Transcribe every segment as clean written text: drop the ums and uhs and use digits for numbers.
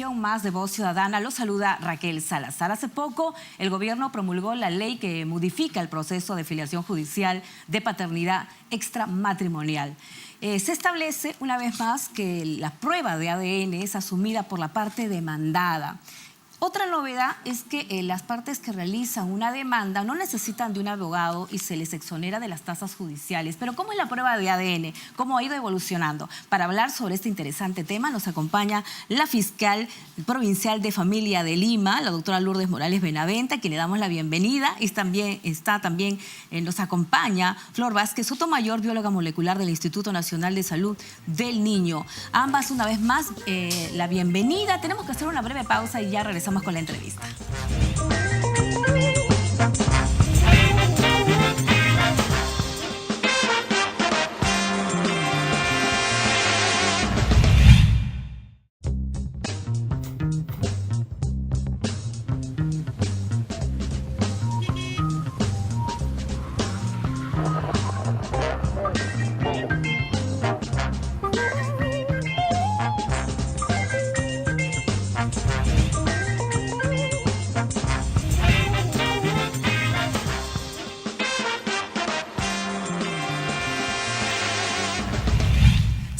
edición más de Voz Ciudadana. Los saluda Raquel Salazar. Hace poco el gobierno promulgó la ley que modifica el proceso de filiación judicial de paternidad extramatrimonial. Se establece una vez más que la prueba de ADN es asumida por la parte demandada. Otra novedad es que las partes que realizan una demanda no necesitan de un abogado y se les exonera de las tasas judiciales. Pero ¿cómo es la prueba de ADN? ¿Cómo ha ido evolucionando? Para hablar sobre este interesante tema nos acompaña la fiscal provincial de familia de Lima, la doctora Lourdes Morales Benavente, a quien le damos la bienvenida. Y también nos acompaña Flor Vázquez Sotomayor, bióloga molecular del Instituto Nacional de Salud del Niño. Ambas una vez más la bienvenida. Tenemos que hacer una breve pausa y ya regresamos con la entrevista.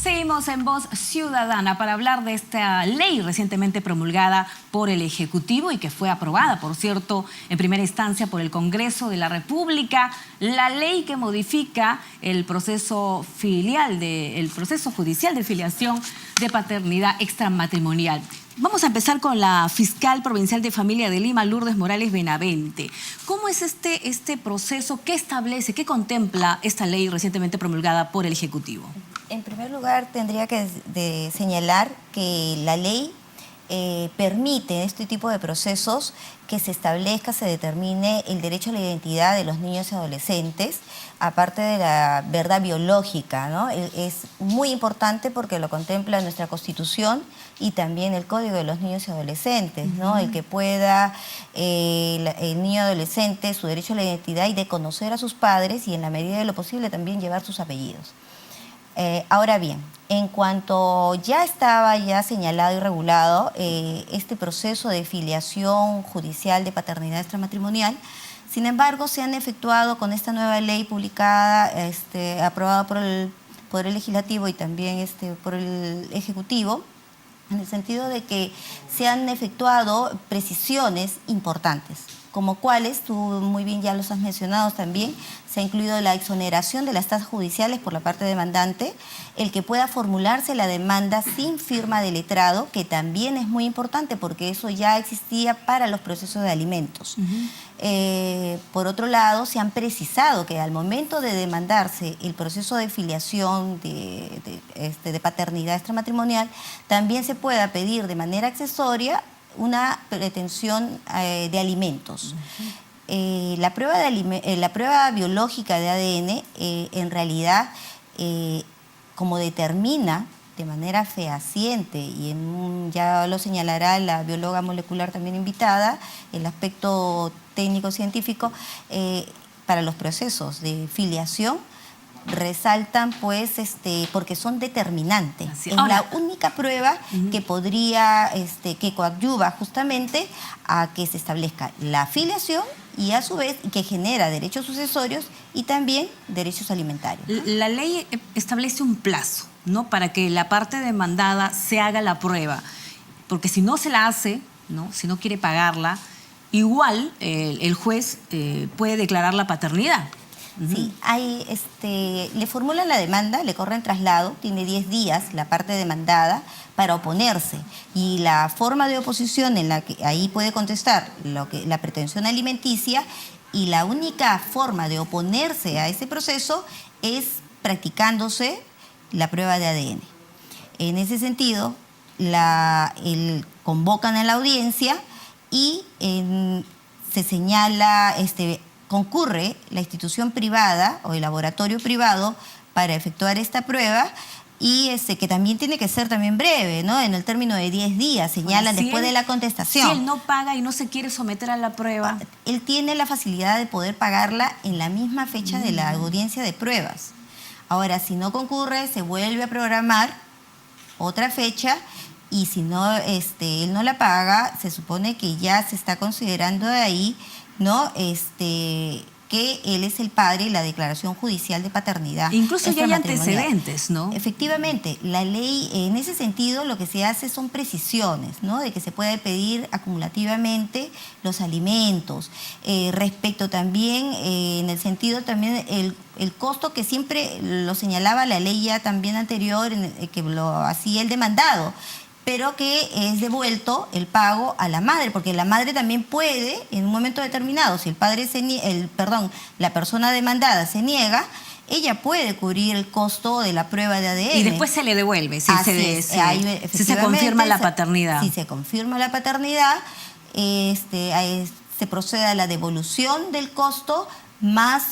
Seguimos en Voz Ciudadana para hablar de esta ley recientemente promulgada por el Ejecutivo y que fue aprobada, por cierto, en primera instancia por el Congreso de la República. La ley que modifica el proceso judicial de filiación de paternidad extramatrimonial. Vamos a empezar con la fiscal provincial de familia de Lima, Lourdes Morales Benavente. ¿Cómo es este proceso? ¿Qué establece, qué contempla esta ley recientemente promulgada por el Ejecutivo? En primer lugar, tendría que señalar que la ley permite en este tipo de procesos que se establezca, se determine el derecho a la identidad de los niños y adolescentes, aparte de la verdad biológica, ¿no? Es muy importante porque lo contempla nuestra Constitución y también el Código de los Niños y Adolescentes, ¿no? El que pueda el niño adolescente su derecho a la identidad y de conocer a sus padres y en la medida de lo posible también llevar sus apellidos. Ahora bien, en cuanto ya estaba señalado y regulado este proceso de filiación judicial de paternidad extramatrimonial, sin embargo, se han efectuado con esta nueva ley publicada, aprobada por el Legislativo y también por el Ejecutivo, en el sentido de que se han efectuado precisiones importantes, como cuáles, tú muy bien ya los has mencionado también. Se ha incluido la exoneración de las tasas judiciales por la parte demandante, el que pueda formularse la demanda sin firma de letrado, que también es muy importante porque eso ya existía para los procesos de alimentos. Por otro lado, se han precisado que al momento de demandarse el proceso de filiación de paternidad extramatrimonial, también se pueda pedir de manera accesoria una pretensión de alimentos. La prueba biológica de ADN en realidad, como determina de manera fehaciente, y ya lo señalará la bióloga molecular también invitada, el aspecto técnico-científico, para los procesos de filiación, resaltan pues porque son determinantes. Es la única prueba que podría, que coadyuva justamente a que se establezca la filiación y a su vez que genera derechos sucesorios y también derechos alimentarios, ¿no? La ley establece un plazo, ¿no?, para que la parte demandada se haga la prueba, porque si no se la hace, ¿no?, si no quiere pagarla, igual el juez puede declarar la paternidad. Sí, le formulan la demanda, le corren traslado, tiene 10 días la parte demandada para oponerse, y la forma de oposición en la que ahí puede contestar la pretensión alimenticia, y la única forma de oponerse a ese proceso es practicándose la prueba de ADN. En ese sentido, convocan a la audiencia y se señala concurre la institución privada o el laboratorio privado para efectuar esta prueba, y que también tiene que ser también breve, ¿no? En el término de 10 días, señalan, después de la contestación. Si él no paga y no se quiere someter a la prueba, él tiene la facilidad de poder pagarla en la misma fecha de la audiencia de pruebas. Ahora, si no concurre, se vuelve a programar otra fecha y si no, él no la paga, se supone que ya se está considerando de ahí, ¿no? Que él es el padre y la declaración judicial de paternidad. Incluso ya hay extramatrimonial. antecedentes, ¿no? Efectivamente, la ley en ese sentido lo que se hace son precisiones, ¿no? De que se puede pedir acumulativamente los alimentos. Respecto también, en el sentido también, el costo que siempre lo señalaba la ley ya también anterior, que lo hacía el demandado, pero que es devuelto el pago a la madre, porque la madre también puede, en un momento determinado, si el padre la persona demandada se niega, ella puede cubrir el costo de la prueba de ADN. Y después se le devuelve, si se confirma efectivamente, la paternidad. Si se confirma la paternidad, se procede a la devolución del costo más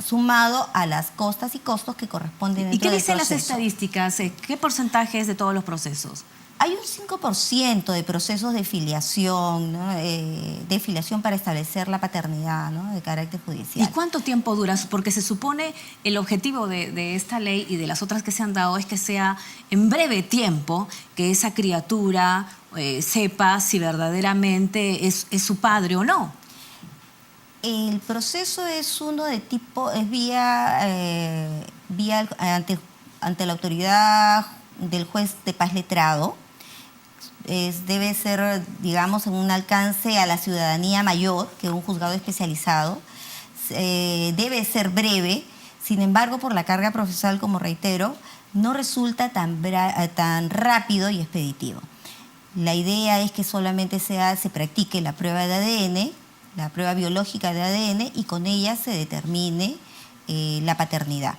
sumado a las costas y costos que corresponden dentro ¿Y qué del dicen las proceso. estadísticas? ¿Qué porcentaje es de todos los procesos? Hay un 5% de procesos de filiación, ¿no? De filiación para establecer la paternidad, ¿no? De carácter judicial. ¿Y cuánto tiempo dura? Porque se supone el objetivo de esta ley y de las otras que se han dado es que sea en breve tiempo que esa criatura sepa si verdaderamente es su padre o no. El proceso es uno de tipo, es ante la autoridad del juez de paz letrado. Debe ser, digamos, en un alcance a la ciudadanía mayor que un juzgado especializado. Debe ser breve, sin embargo, por la carga procesal, como reitero, no resulta tan rápido y expeditivo. La idea es que solamente se practique la prueba de ADN, la prueba biológica de ADN, y con ella se determine la paternidad.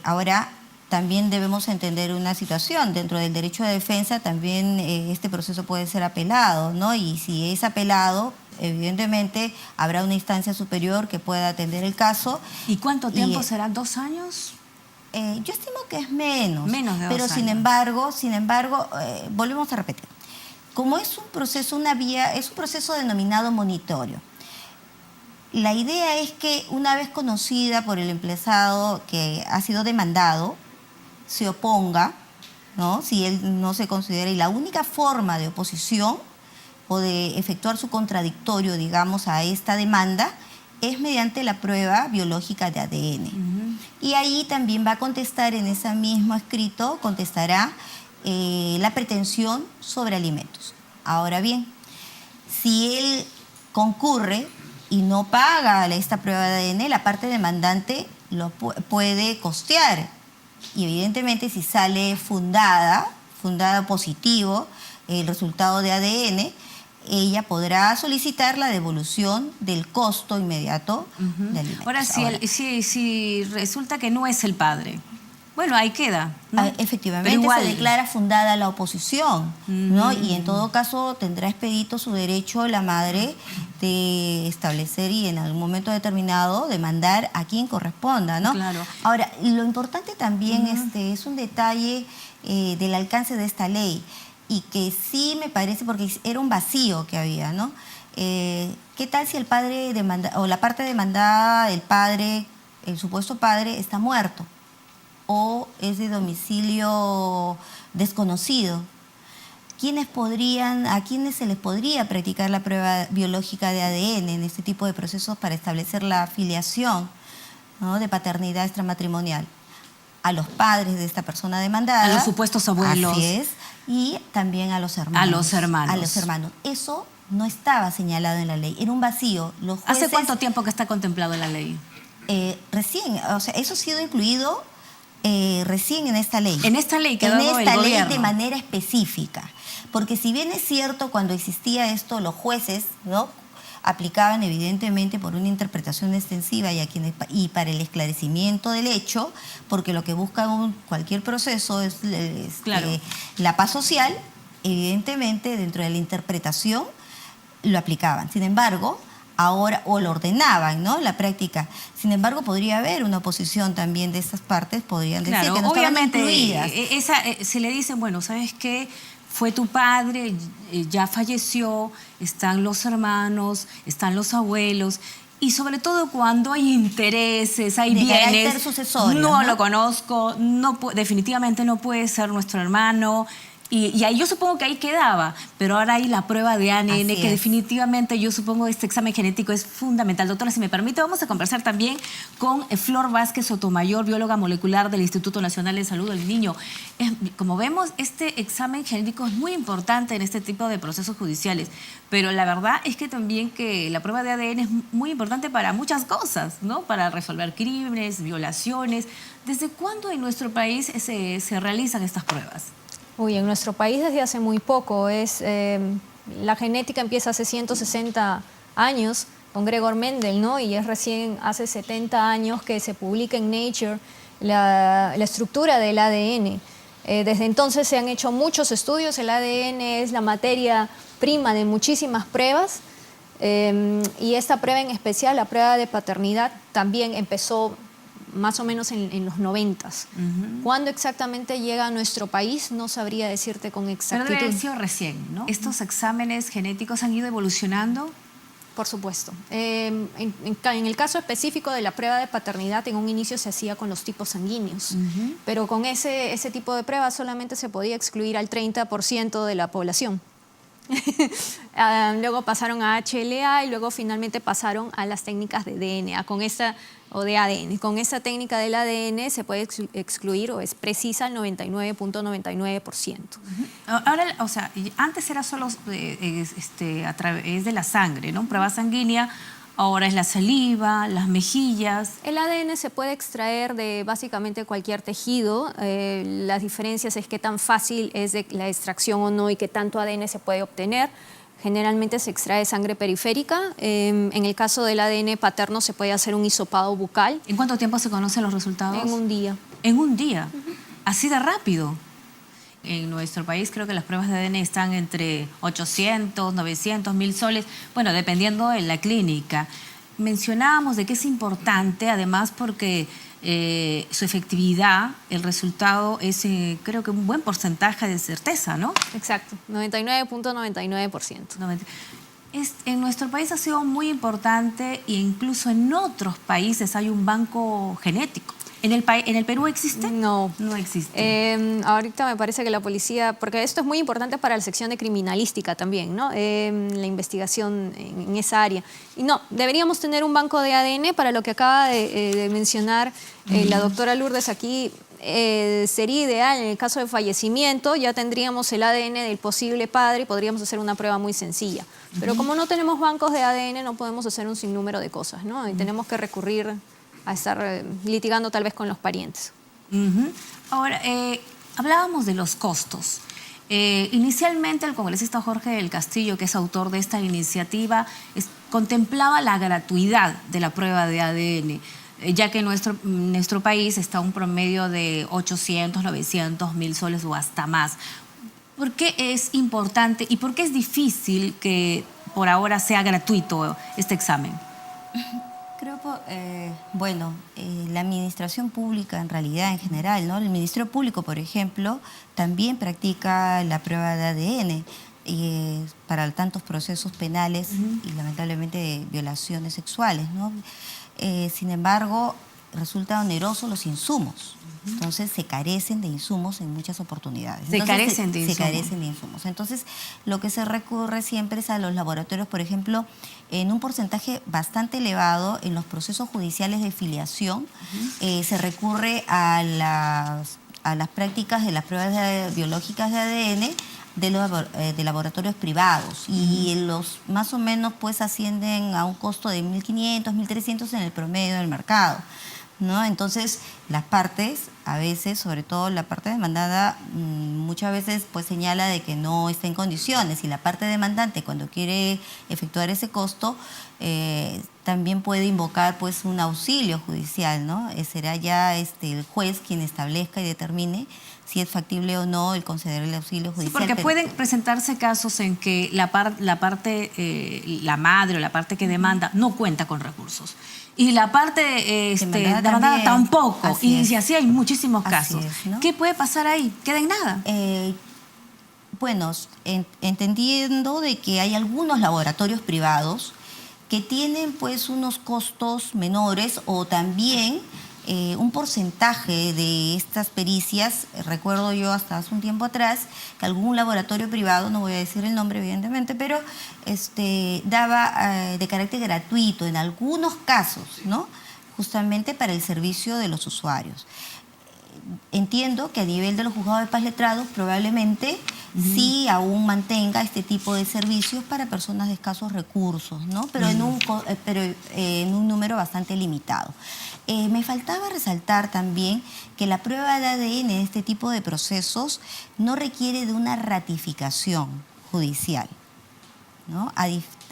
Ahora, también debemos entender una situación. Dentro del derecho de defensa también este proceso puede ser apelado, ¿no? Y si es apelado, evidentemente habrá una instancia superior que pueda atender el caso. ¿Y cuánto tiempo será? ¿2 años? Yo estimo que es menos. Menos de 2 pero años. Sin embargo, volvemos a repetir. Como es un proceso, es un proceso denominado monitorio. La idea es que una vez conocida por el emplazado que ha sido demandado, se oponga, ¿no? Si él no se considera, y la única forma de oposición o de efectuar su contradictorio, digamos, a esta demanda es mediante la prueba biológica de ADN. Y ahí también va a contestar, en ese mismo escrito, contestará la pretensión sobre alimentos. Ahora bien, si él concurre y no paga esta prueba de ADN, la parte demandante lo puede costear. Y evidentemente si sale fundada positivo el resultado de ADN, ella podrá solicitar la devolución del costo inmediato de alimentos. Ahora, si resulta que no es el padre, bueno, ahí queda, ¿no? Efectivamente, pero igual se declara fundada la oposición, ¿no? Y en todo caso tendrá expedito su derecho la madre de establecer y en algún momento determinado demandar a quien corresponda, ¿no? Claro. Ahora, lo importante también es un detalle del alcance de esta ley, y que sí me parece, porque era un vacío que había, ¿no? ¿Qué tal si el padre o la parte demandada, el padre, el supuesto padre, está muerto o es de domicilio desconocido? ¿A quiénes se les podría practicar la prueba biológica de ADN en este tipo de procesos para establecer la filiación, ¿no?, de paternidad extramatrimonial? A los padres de esta persona demandada. A los supuestos abuelos. Así es. Y también a los hermanos. A los hermanos. A los hermanos. Eso no estaba señalado en la ley. Era un vacío. Los jueces, ¿Hace cuánto tiempo que está contemplado en la ley? Recién. O sea, eso ha sido incluido recién en esta ley. En esta ley que ha en dado el esta ley gobierno. de manera específica. Porque si bien es cierto, cuando existía esto, los jueces, ¿no?, aplicaban evidentemente por una interpretación extensiva y para el esclarecimiento del hecho, porque lo que busca cualquier proceso es Claro. La paz social. Evidentemente dentro de la interpretación lo aplicaban. Sin embargo, ahora, o lo ordenaban, ¿no?, la práctica. Sin embargo, podría haber una oposición también de estas partes, podrían decir Claro, que no estaban obviamente incluidas. se le dicen, bueno, ¿sabes qué? Fue tu padre, ya falleció, están los hermanos, están los abuelos, y sobre todo cuando hay intereses, hay De bienes. carácter sucesorio, no ¿no? lo conozco, definitivamente no puede ser nuestro hermano. Y ahí yo supongo que ahí quedaba, pero ahora hay la prueba de ADN, Así que es. definitivamente yo supongo este examen genético es fundamental. Doctora, si me permite, vamos a conversar también con Flor Vázquez Sotomayor, bióloga molecular del Instituto Nacional de Salud del Niño. Como vemos, este examen genético es muy importante en este tipo de procesos judiciales, pero la verdad es que también que la prueba de ADN es muy importante para muchas cosas, ¿no? Para resolver crímenes, violaciones. ¿Desde cuándo en nuestro país se realizan estas pruebas? Uy, en nuestro país desde hace muy poco. La genética empieza hace 160 años con Gregor Mendel, ¿no? Y es recién hace 70 años que se publica en Nature la estructura del ADN. Desde entonces se han hecho muchos estudios. El ADN es la materia prima de muchísimas pruebas. Y esta prueba en especial, la prueba de paternidad, también empezó más o menos en los 90s. ¿Cuándo exactamente llega a nuestro país? No sabría decirte con Pero exactitud. debe haber sido recién, ¿no? ¿Estos exámenes genéticos han ido evolucionando? Por supuesto. En el caso específico de la prueba de paternidad, en un inicio se hacía con los tipos sanguíneos, pero con ese tipo de prueba solamente se podía excluir al 30% de la población. Luego pasaron a HLA y luego finalmente pasaron a las técnicas de DNA o de ADN. Con esta técnica del ADN se puede excluir o es precisa el 99.99%. Ahora, o sea, antes era solo a través de la sangre, ¿no? Prueba sanguínea. Ahora es la saliva, las mejillas. El ADN se puede extraer de básicamente cualquier tejido. Las diferencias es qué tan fácil es de la extracción o no y qué tanto ADN se puede obtener. Generalmente se extrae sangre periférica. En el caso del ADN paterno se puede hacer un hisopado bucal. ¿En cuánto tiempo se conocen los resultados? En un día. En un día. Así de rápido. En nuestro país creo que las pruebas de ADN están entre 800, 900, 1000 soles, bueno, dependiendo de la clínica. Mencionábamos de que es importante, además porque su efectividad, el resultado es creo que un buen porcentaje de certeza, ¿no? Exacto, 99.99%. En nuestro país ha sido muy importante e incluso en otros países hay un banco genético. ¿En el Perú existe? No. No existe. Ahorita me parece que la policía, porque esto es muy importante para la sección de criminalística también, ¿no? La investigación en esa área. Y no, deberíamos tener un banco de ADN para lo que acaba de mencionar la doctora Lourdes aquí. Sería ideal en el caso de fallecimiento, ya tendríamos el ADN del posible padre y podríamos hacer una prueba muy sencilla. Pero como no tenemos bancos de ADN, no podemos hacer un sinnúmero de cosas, ¿no? Y tenemos que recurrir a estar litigando tal vez con los parientes. Ahora, hablábamos de los costos. Inicialmente el congresista Jorge del Castillo, que es autor de esta iniciativa, contemplaba la gratuidad de la prueba de ADN, ya que en nuestro país está un promedio de 800, 900, 1000 soles o hasta más. ¿Por qué es importante y por qué es difícil que por ahora sea gratuito este examen? Creo, la administración pública en realidad en general, ¿no? El Ministerio Público, por ejemplo, también practica la prueba de ADN para tantos procesos penales y lamentablemente de violaciones sexuales, ¿no? Sin embargo, resulta oneroso los insumos. Entonces se carecen de insumos en muchas oportunidades. Se carecen de insumos. Entonces lo que se recurre siempre es a los laboratorios, por ejemplo, en un porcentaje bastante elevado en los procesos judiciales de filiación, se recurre a las prácticas de las pruebas biológicas de ADN de laboratorios privados y los más o menos pues ascienden a un costo de 1.500, 1.300 en el promedio del mercado, ¿no? Entonces las partes, a veces, sobre todo la parte demandada, muchas veces pues señala de que no está en condiciones y la parte demandante cuando quiere efectuar ese costo también puede invocar pues un auxilio judicial, ¿no? Será ya el juez quien establezca y determine si es factible o no el conceder el auxilio judicial. Sí, porque pueden presentarse casos en que la madre o la parte que demanda no cuenta con recursos. Y la parte demandada tampoco. Y así hay muchísimos casos. ¿No? ¿Qué puede pasar ahí? ¿Queda en nada? Entendiendo de que hay algunos laboratorios privados que tienen pues unos costos menores o también un porcentaje de estas pericias, recuerdo yo hasta hace un tiempo atrás, que algún laboratorio privado, no voy a decir el nombre evidentemente, pero daba de carácter gratuito en algunos casos, ¿no? Justamente para el servicio de los usuarios. Entiendo que a nivel de los juzgados de paz letrados probablemente sí aún mantenga este tipo de servicios para personas de escasos recursos, ¿no? Pero, en un número bastante limitado. Me faltaba resaltar también que la prueba de ADN en este tipo de procesos no requiere de una ratificación judicial, ¿no?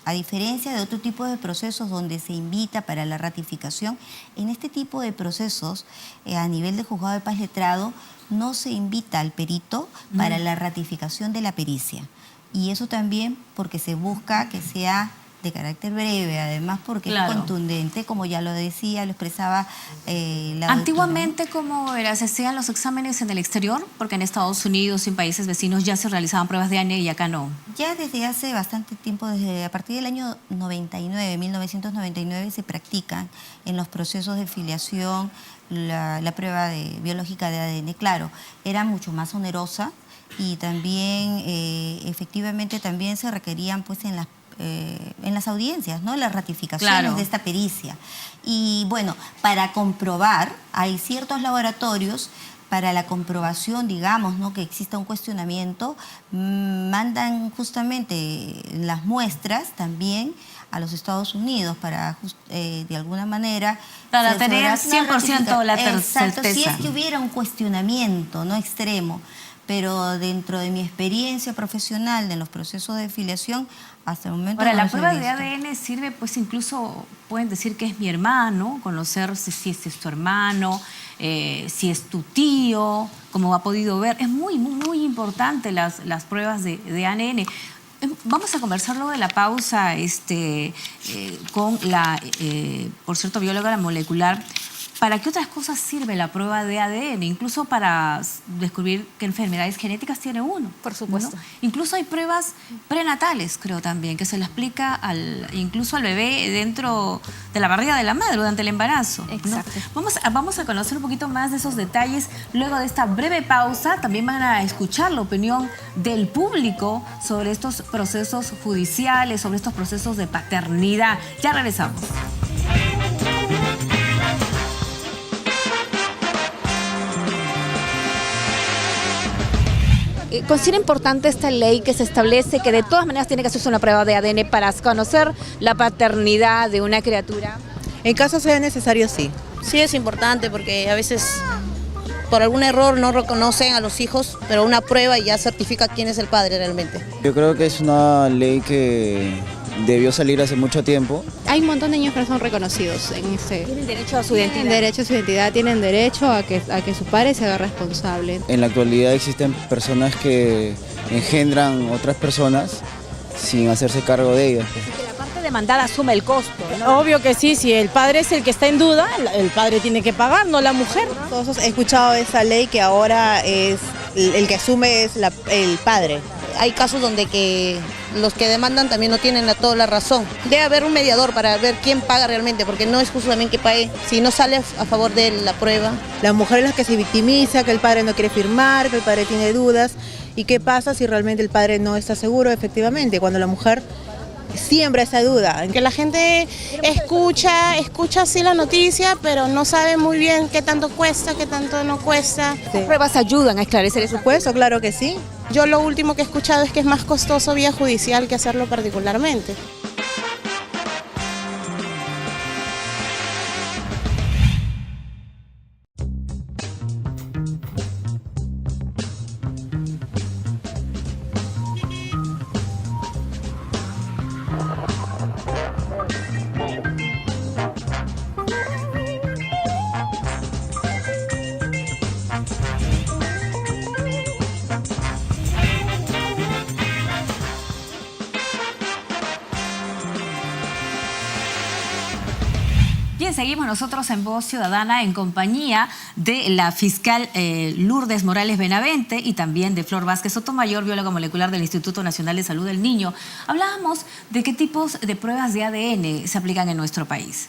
A diferencia de otro tipo de procesos donde se invita para la ratificación, en este tipo de procesos, a nivel de juzgado de paz letrado, no se invita al perito para la ratificación de la pericia. Y eso también porque se busca que sea de carácter breve, además porque claro, es contundente, como ya lo decía, lo expresaba la Antiguamente, ¿cómo era? ¿Se hacían los exámenes en el exterior? Porque en Estados Unidos y en países vecinos ya se realizaban pruebas de ADN y acá no. Ya desde hace bastante tiempo, desde a partir del año 99, 1999, se practican en los procesos de filiación la prueba biológica de ADN. Claro, era mucho más onerosa y también, efectivamente, también se requerían pues en las audiencias, ¿no? Las ratificaciones claro, de esta pericia. Y bueno, para comprobar, hay ciertos laboratorios para la comprobación, digamos, ¿no? Que exista un cuestionamiento, mandan justamente las muestras también a los Estados Unidos para, de alguna manera... Para tener 100% la certeza. Exacto, si es que hubiera un cuestionamiento, ¿no? Extremo. Pero dentro de mi experiencia profesional en los procesos de filiación, hasta el momento... Ahora, no la se ha prueba de visto. ADN sirve, pues incluso pueden decir que es mi hermano, conocer si es tu hermano, si es tu tío, como ha podido ver. Es muy, muy, muy importante las pruebas de ADN. Vamos a conversar luego de la pausa con la, por cierto, bióloga molecular. ¿Para qué otras cosas sirve la prueba de ADN? Incluso para descubrir qué enfermedades genéticas tiene uno. Por supuesto. ¿No? Incluso hay pruebas prenatales, creo también, que se le explica incluso al bebé dentro de la barriga de la madre durante el embarazo. Exacto. ¿No? Vamos a conocer un poquito más de esos detalles. Luego de esta breve pausa, también van a escuchar la opinión del público sobre estos procesos judiciales, sobre estos procesos de paternidad. Ya regresamos. ¿Considera importante esta ley que se establece que de todas maneras tiene que hacerse una prueba de ADN para conocer la paternidad de una criatura? En caso sea necesario, sí. Sí es importante porque a veces por algún error no reconocen a los hijos, pero una prueba ya certifica quién es el padre realmente. Yo creo que es una ley que debió salir hace mucho tiempo. Hay un montón de niños que no son reconocidos en este. Tienen derecho a su identidad. Tienen derecho a su identidad, tienen derecho a que su padre se haga responsable. En la actualidad existen personas que engendran otras personas sin hacerse cargo de ellas. Que la parte demandada asume el costo, ¿no? Obvio que sí, si el padre es el que está en duda, el padre tiene que pagar, no la mujer. Todos he escuchado esa ley que ahora es el que asume es el padre. Hay casos donde que los que demandan también no tienen toda la razón. Debe haber un mediador para ver quién paga realmente, porque no es justo también que pague si no sale a favor de la prueba. La mujer es la que se victimiza, que el padre no quiere firmar, que el padre tiene dudas. ¿Y qué pasa si realmente el padre no está seguro? Efectivamente, cuando la mujer siembra esa duda. Que la gente escucha sí la noticia, pero no sabe muy bien qué tanto cuesta, qué tanto no cuesta. Sí. ¿Las pruebas ayudan a esclarecer eso? Por supuesto, claro que sí. Yo lo último que he escuchado es que es más costoso vía judicial que hacerlo particularmente. Bien, seguimos nosotros en Voz Ciudadana en compañía de la fiscal Lourdes Morales Benavente y también de Flor Vázquez Sotomayor, bióloga molecular del Instituto Nacional de Salud del Niño. Hablábamos de qué tipos de pruebas de ADN se aplican en nuestro país.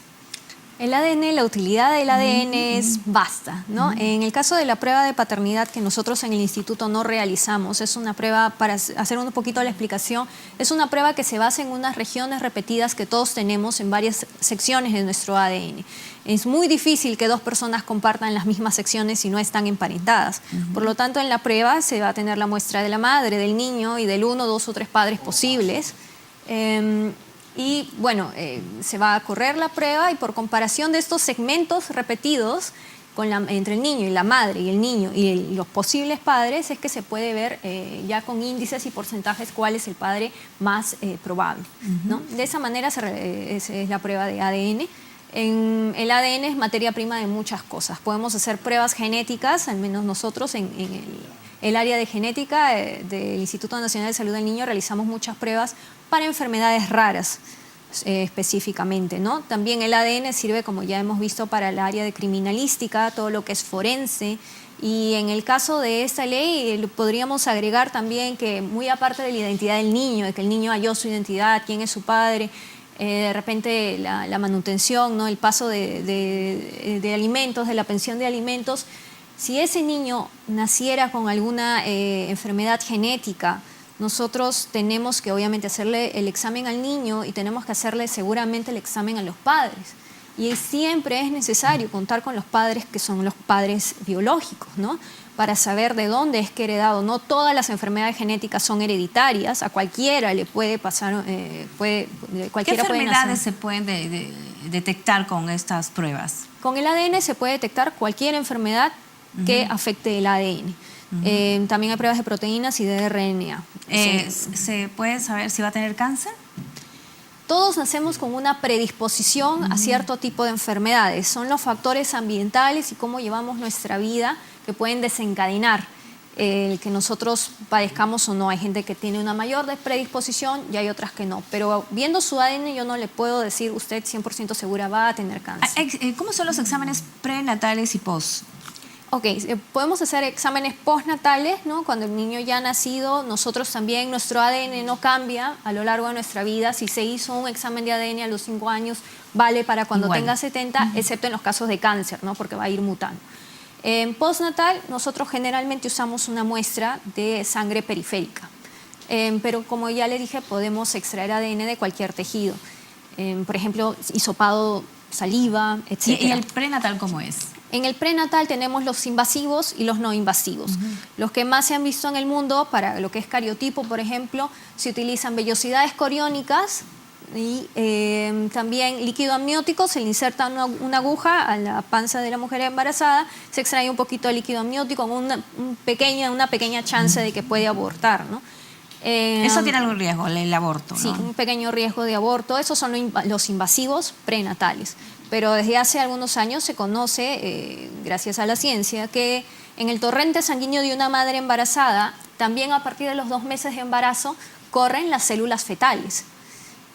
El ADN, la utilidad del ADN es vasta, ¿no? En el caso de la prueba de paternidad que nosotros en el instituto no realizamos, es una prueba, para hacer un poquito la explicación, es una prueba que se basa en unas regiones repetidas que todos tenemos en varias secciones de nuestro ADN. Es muy difícil que dos personas compartan las mismas secciones si no están emparentadas. Por lo tanto, en la prueba se va a tener la muestra de la madre, del niño y del 1, 2 o 3 padres posibles. Y bueno, se va a correr la prueba y por comparación de estos segmentos repetidos entre el niño y la madre y el niño y los posibles padres es que se puede ver ya con índices y porcentajes cuál es el padre más probable, ¿no? De esa manera es la prueba de ADN. El ADN es materia prima de muchas cosas. Podemos hacer pruebas genéticas, al menos nosotros en el área de genética del Instituto Nacional de Salud del Niño realizamos muchas pruebas para enfermedades raras específicamente, ¿no? También el ADN sirve, como ya hemos visto, para el área de criminalística, todo lo que es forense. Y en el caso de esta ley podríamos agregar también que muy aparte de la identidad del niño, de que el niño halló su identidad, quién es su padre, de repente la manutención, ¿no? El paso de alimentos, de la pensión de alimentos. Si ese niño naciera con alguna enfermedad genética, nosotros tenemos que obviamente hacerle el examen al niño y tenemos que hacerle seguramente el examen a los padres. Y siempre es necesario contar con los padres que son los padres biológicos, ¿no? Para saber de dónde es que heredado. No todas las enfermedades genéticas son hereditarias, a cualquiera le puede pasar, ¿Qué enfermedades se pueden detectar con estas pruebas? Con el ADN se puede detectar cualquier enfermedad que afecte el ADN. También hay pruebas de proteínas y de RNA. ¿Se puede saber si va a tener cáncer? Todos nacemos con una predisposición a cierto tipo de enfermedades. Son los factores ambientales y cómo llevamos nuestra vida que pueden desencadenar el que nosotros padezcamos o no. Hay gente que tiene una mayor predisposición y hay otras que no. Pero viendo su ADN yo no le puedo decir usted 100% segura va a tener cáncer. ¿Cómo son los exámenes prenatales y post? Ok, podemos hacer exámenes postnatales, ¿no? Cuando el niño ya ha nacido, nosotros también, nuestro ADN no cambia a lo largo de nuestra vida. Si se hizo un examen de ADN a los 5 años, vale para cuando tenga 70, excepto en los casos de cáncer, ¿no? Porque va a ir mutando. En postnatal, nosotros generalmente usamos una muestra de sangre periférica. Pero como ya le dije, podemos extraer ADN de cualquier tejido. Por ejemplo, hisopado, saliva, etc. ¿Y el prenatal cómo es? En el prenatal tenemos los invasivos y los no invasivos. Los que más se han visto en el mundo, para lo que es cariotipo, por ejemplo, se utilizan vellosidades coriónicas y también líquido amniótico. Se le inserta una aguja a la panza de la mujer embarazada, se extrae un poquito de líquido amniótico con una pequeña chance de que puede abortar, ¿no? ¿Eso tiene algún riesgo, el aborto? Sí, ¿no? un pequeño riesgo de aborto. Esos son los invasivos prenatales. Pero desde hace algunos años se conoce, gracias a la ciencia, que en el torrente sanguíneo de una madre embarazada, también a partir de los 2 meses de embarazo, corren las células fetales.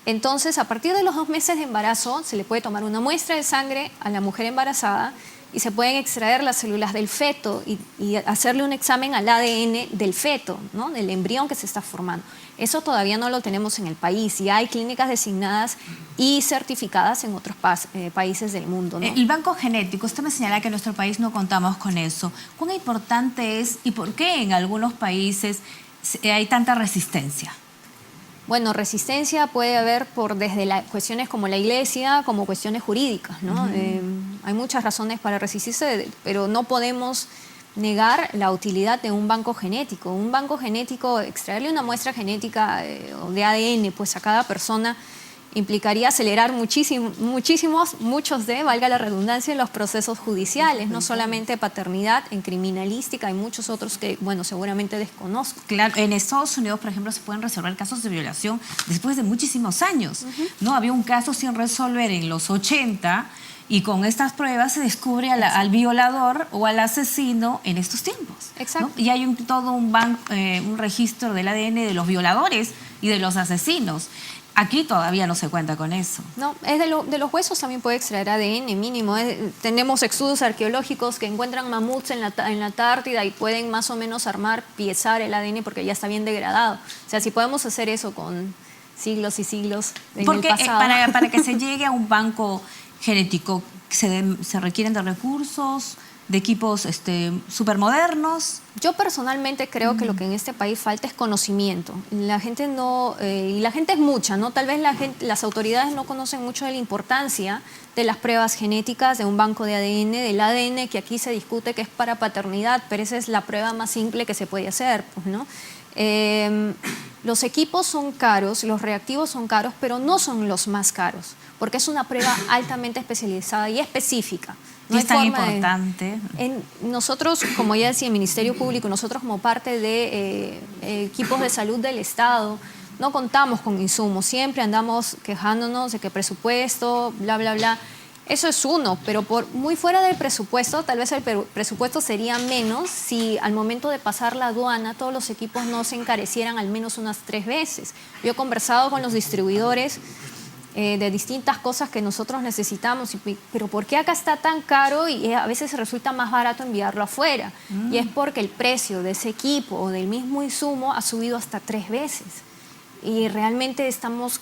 Entonces, a partir de los 2 meses de embarazo, se le puede tomar una muestra de sangre a la mujer embarazada y se pueden extraer las células del feto y hacerle un examen al ADN del feto, ¿no? Del embrión que se está formando. Eso todavía no lo tenemos en el país y hay clínicas designadas y certificadas en otros países del mundo, ¿no? El banco genético, usted me señala que en nuestro país no contamos con eso. ¿Cuán importante es y por qué en algunos países hay tanta resistencia? Bueno, resistencia puede haber desde cuestiones como la iglesia, como cuestiones jurídicas, ¿no? Hay muchas razones para resistirse, pero no podemos negar la utilidad de un banco genético. Un banco genético, extraerle una muestra genética de ADN pues a cada persona implicaría acelerar valga la redundancia, los procesos judiciales, no solamente paternidad, en criminalística, hay muchos otros que, bueno, seguramente desconozco. Claro, en Estados Unidos, por ejemplo, se pueden resolver casos de violación después de muchísimos años, ¿no? Había un caso sin resolver en los 80 y con estas pruebas se descubre al violador o al asesino en estos tiempos. Exacto. ¿no? Y hay todo un registro del ADN de los violadores y de los asesinos. Aquí todavía no se cuenta con eso. No, es de los huesos también puede extraer ADN mínimo. Tenemos estudios arqueológicos que encuentran mamuts en la Antártida y pueden más o menos piezar el ADN porque ya está bien degradado. O sea, si podemos hacer eso con siglos y siglos en el pasado. Para que se llegue a un banco genético? ¿Se requieren de recursos, de equipos supermodernos? Yo personalmente creo que lo que en este país falta es conocimiento. La gente no, y la gente es mucha, ¿no? Tal vez las autoridades no conocen mucho de la importancia de las pruebas genéticas, de un banco de ADN, del ADN que aquí se discute que es para paternidad, pero esa es la prueba más simple que se puede hacer, pues, ¿no? Los equipos son caros, los reactivos son caros, pero no son los más caros, porque es una prueba altamente especializada y específica. No es tan importante. Nosotros, como ya decía, el Ministerio Público, nosotros como parte de equipos de salud del Estado, no contamos con insumos, siempre andamos quejándonos de que presupuesto, bla, bla, bla. Eso es uno, pero por muy fuera del presupuesto, tal vez el presupuesto sería menos si al momento de pasar la aduana todos los equipos no se encarecieran al menos unas 3 veces. Yo he conversado con los distribuidores de distintas cosas que nosotros necesitamos, pero ¿por qué acá está tan caro y a veces resulta más barato enviarlo afuera? Y es porque el precio de ese equipo o del mismo insumo ha subido hasta 3 veces. Y realmente estamos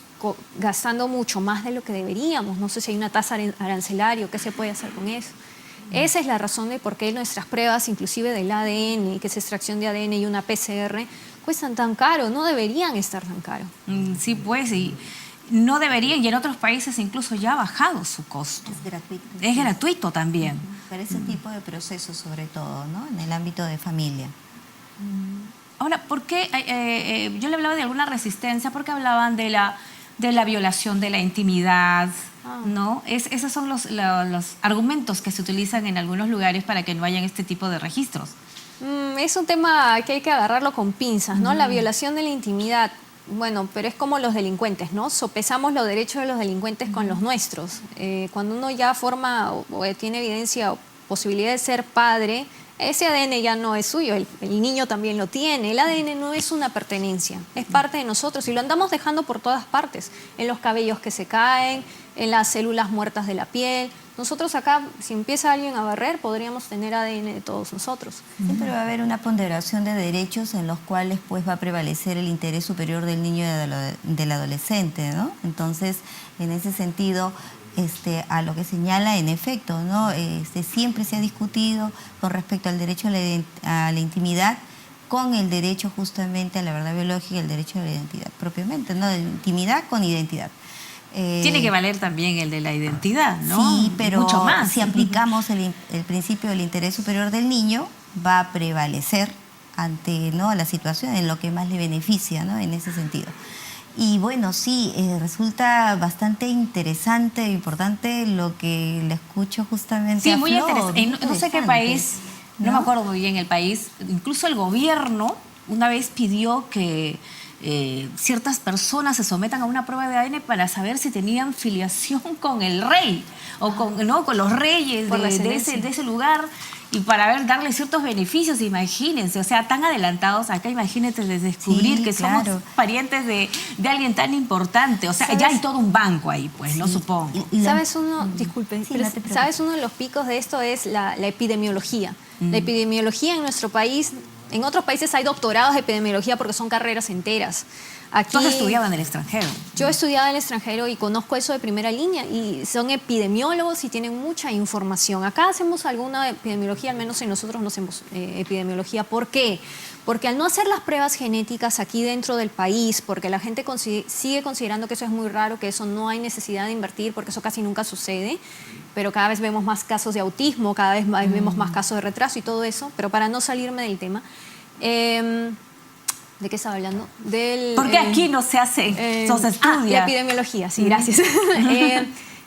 gastando mucho más de lo que deberíamos. No sé si hay una tasa arancelaria, ¿qué se puede hacer con eso? Esa es la razón de por qué nuestras pruebas, inclusive del ADN, que es extracción de ADN y una PCR, cuestan tan caro. No deberían estar tan caro. Sí, pues, y no deberían, y en otros países incluso ya ha bajado su costo. Es gratuito. Es gratuito también. Para ese tipo de procesos, sobre todo, ¿no? En el ámbito de familia. Ahora, ¿por qué? Yo le hablaba de alguna resistencia porque hablaban de la violación de la intimidad, ¿no? Esos son los argumentos que se utilizan en algunos lugares para que no hayan este tipo de registros. Es un tema que hay que agarrarlo con pinzas, ¿no? La violación de la intimidad. Bueno, pero es como los delincuentes, ¿no? Sopesamos los derechos de los delincuentes con los nuestros. Cuando uno ya forma o tiene evidencia o posibilidad de ser padre, ese ADN ya no es suyo, el niño también lo tiene. El ADN no es una pertenencia, es parte de nosotros y lo andamos dejando por todas partes, en los cabellos que se caen, en las células muertas de la piel. Nosotros acá, si empieza alguien a barrer, podríamos tener ADN de todos nosotros. Siempre va a haber una ponderación de derechos en los cuales pues va a prevalecer el interés superior del niño y del adolescente, ¿no? Entonces, en ese sentido, a lo que señala, en efecto, ¿no? Siempre se ha discutido con respecto al derecho a la intimidad con el derecho justamente a la verdad biológica y el derecho a la identidad propiamente, ¿no? De intimidad con identidad. Tiene que valer también el de la identidad, ¿no? Sí, pero mucho más. Si aplicamos el principio del interés superior del niño, va a prevalecer ante, ¿no?, la situación en lo que más le beneficia, ¿no?, en ese sentido. Y bueno, sí, resulta bastante interesante e importante lo que le escucho justamente a muy Flor. interesante. No sé qué país, no me acuerdo muy bien el país, incluso el gobierno una vez pidió que ciertas personas se sometan a una prueba de ADN para saber si tenían filiación con el rey o con los reyes de ese lugar y para darle ciertos beneficios, imagínense, o sea, tan adelantados acá, imagínate de descubrir sí, que claro, somos parientes de alguien tan importante, o sea, ¿sabes? Ya hay todo un banco ahí, pues, sí, no supongo. ¿Sabes uno? Disculpe, sí, ¿sabes? Uno de los picos de esto es la epidemiología. La epidemiología en nuestro país, en otros países hay doctorados de epidemiología porque son carreras enteras. Aquí, ¿tú has estudiado en el extranjero? Yo he estudiado en el extranjero y conozco eso de primera línea y son epidemiólogos y tienen mucha información. Acá hacemos alguna epidemiología, al menos en nosotros no hacemos epidemiología. ¿Por qué? Porque al no hacer las pruebas genéticas aquí dentro del país, porque la gente sigue considerando que eso es muy raro, que eso no hay necesidad de invertir, porque eso casi nunca sucede, pero cada vez vemos más casos de autismo, cada vez vemos más casos de retraso y todo eso, pero para no salirme del tema... ¿de qué estaba hablando? Porque aquí no se hace, no se estudia. La epidemiología, sí, gracias.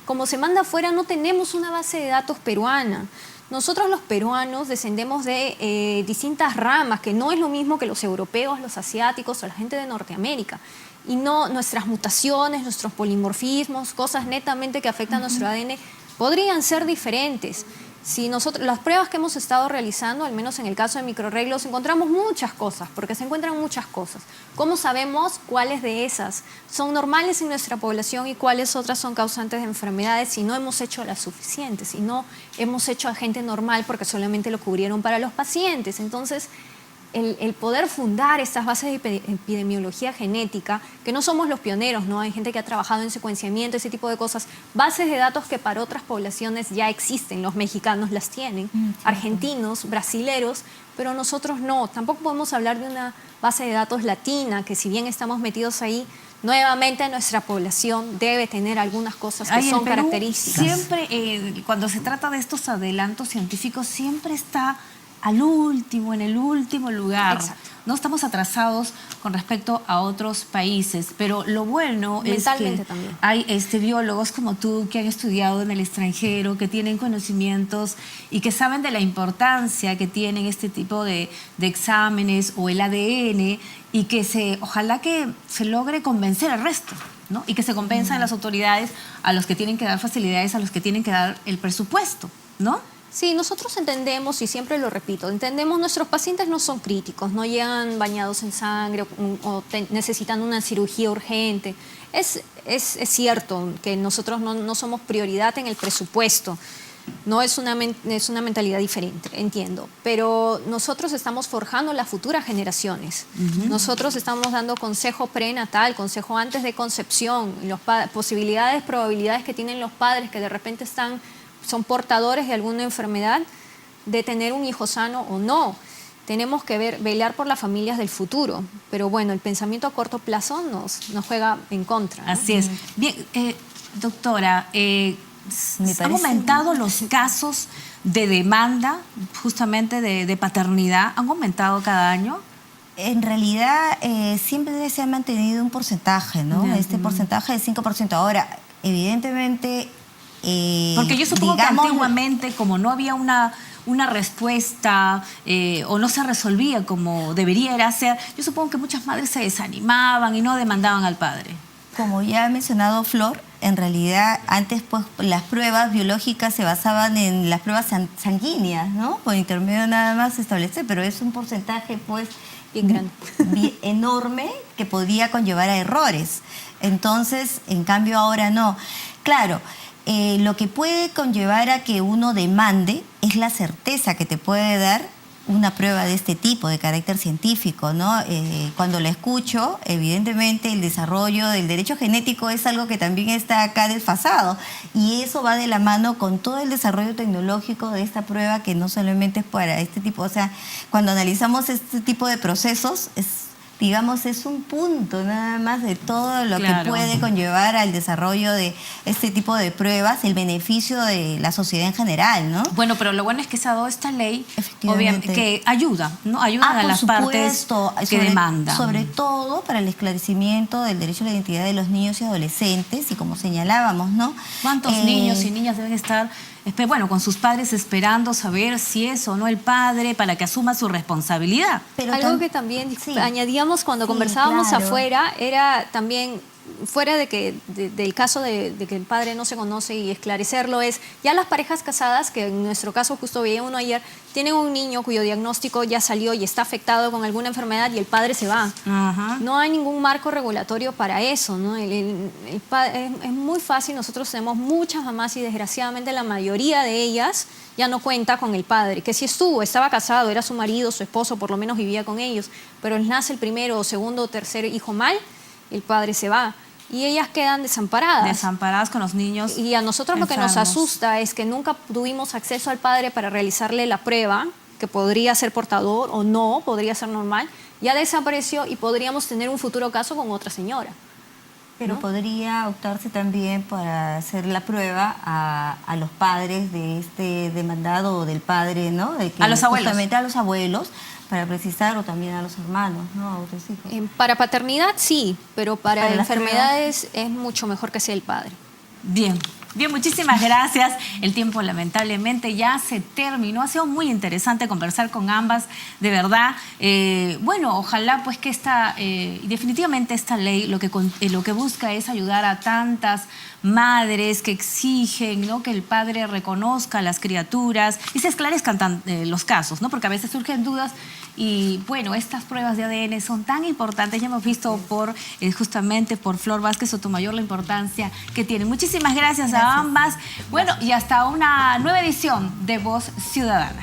Como se manda afuera, no tenemos una base de datos peruana. Nosotros los peruanos descendemos de distintas ramas, que no es lo mismo que los europeos, los asiáticos o la gente de Norteamérica. Y no, nuestras mutaciones, nuestros polimorfismos, cosas netamente que afectan a nuestro ADN, podrían ser diferentes. Si las pruebas que hemos estado realizando, al menos en el caso de microarreglos, encontramos muchas cosas, porque se encuentran muchas cosas. ¿Cómo sabemos cuáles de esas son normales en nuestra población y cuáles otras son causantes de enfermedades si no hemos hecho las suficientes, si no hemos hecho a gente normal porque solamente lo cubrieron para los pacientes? Entonces, el poder fundar estas bases de epidemiología genética, que no somos los pioneros, ¿no? Hay gente que ha trabajado en secuenciamiento, ese tipo de cosas, bases de datos que para otras poblaciones ya existen, los mexicanos las tienen, argentinos, brasileros, pero nosotros no. Tampoco podemos hablar de una base de datos latina, que si bien estamos metidos ahí, nuevamente nuestra población debe tener algunas cosas que son características. Siempre, cuando se trata de estos adelantos científicos, siempre está al último, en el último lugar. Exacto. No estamos atrasados con respecto a otros países, pero lo bueno es que también. hay biólogos como tú que han estudiado en el extranjero, que tienen conocimientos y que saben de la importancia que tienen este tipo de exámenes o el ADN, y que ojalá que se logre convencer al resto, ¿no? Y que se compensen las autoridades a los que tienen que dar facilidades, a los que tienen que dar el presupuesto, ¿no? Sí, nosotros entendemos, y siempre lo repito, entendemos, nuestros pacientes no son críticos, no llegan bañados en sangre o necesitan una cirugía urgente. Es cierto que nosotros no somos prioridad en el presupuesto, no es una mentalidad diferente, entiendo, pero nosotros estamos forjando las futuras generaciones. Nosotros estamos dando consejo prenatal, consejo antes de concepción, posibilidades, probabilidades que tienen los padres que de repente son portadores de alguna enfermedad, de tener un hijo sano o no. Tenemos que velar por las familias del futuro, pero bueno, el pensamiento a corto plazo nos juega en contra, ¿no? Así es. Bien, doctora, ¿han aumentado los casos de demanda justamente de paternidad? ¿Han aumentado cada año? En realidad siempre se ha mantenido un porcentaje, ¿no? Este porcentaje de 5%. Ahora, evidentemente... porque yo supongo que antiguamente, como no había una respuesta o no se resolvía como debería ser, yo supongo que muchas madres se desanimaban y no demandaban al padre. Como ya ha mencionado Flor, en realidad antes pues las pruebas biológicas se basaban en las pruebas sanguíneas, ¿no? Por intermedio nada más se establece, pero es un porcentaje pues bien grande, enorme, que podía conllevar a errores. Entonces, en cambio ahora no. Claro, lo que puede conllevar a que uno demande es la certeza que te puede dar una prueba de este tipo, de carácter científico, ¿no? Cuando la escucho, evidentemente el desarrollo del derecho genético es algo que también está acá desfasado, y eso va de la mano con todo el desarrollo tecnológico de esta prueba, que no solamente es para este tipo, o sea, cuando analizamos este tipo de procesos, digamos, es un punto nada más de todo lo que puede conllevar al desarrollo de este tipo de pruebas, el beneficio de la sociedad en general, ¿no? Bueno, pero lo bueno es que se ha dado esta ley, obviamente, que ayuda, ¿no? Ayuda a las partes que demandan. Sobre todo para el esclarecimiento del derecho a la identidad de los niños y adolescentes, y como señalábamos, ¿no? ¿Cuántos niños y niñas deben estar, bueno, con sus padres esperando saber si es o no el padre para que asuma su responsabilidad? Pero algo que también añadíamos cuando conversábamos afuera era también, fuera del caso de que el padre no se conoce y esclarecerlo, es ya las parejas casadas, que en nuestro caso justo veía uno ayer, tienen un niño cuyo diagnóstico ya salió y está afectado con alguna enfermedad y el padre se va. No hay ningún marco regulatorio para eso, ¿no? Es muy fácil, nosotros tenemos muchas mamás y desgraciadamente la mayoría de ellas ya no cuenta con el padre, que si estaba casado, era su marido, su esposo, por lo menos vivía con ellos, pero les nace el primero, segundo o tercer hijo mal, el padre se va y ellas quedan desamparadas. Desamparadas con los niños. Y a nosotros enfermos. Lo que nos asusta es que nunca tuvimos acceso al padre para realizarle la prueba, que podría ser portador o no, podría ser normal, ya desapareció y podríamos tener un futuro caso con otra señora. Pero podría optarse también para hacer la prueba a los padres de este demandado o del padre, ¿no? A los abuelos. Justamente a los abuelos, para precisar, o también a los hermanos, ¿no? A otros hijos. Para paternidad sí, pero para enfermedades es mucho mejor que sea el padre. Bien. Bien, muchísimas gracias. El tiempo lamentablemente ya se terminó. Ha sido muy interesante conversar con ambas, de verdad. Bueno, ojalá pues que definitivamente esta ley lo que busca es ayudar a tantas madres que exigen, ¿no?, que el padre reconozca a las criaturas y se esclarezcan los casos, ¿no? Porque a veces surgen dudas y bueno, estas pruebas de ADN son tan importantes. Ya hemos visto justamente por Flor Vázquez Sotomayor la importancia que tienen. Muchísimas gracias a ambas. Bueno, y hasta una nueva edición de Voz Ciudadana.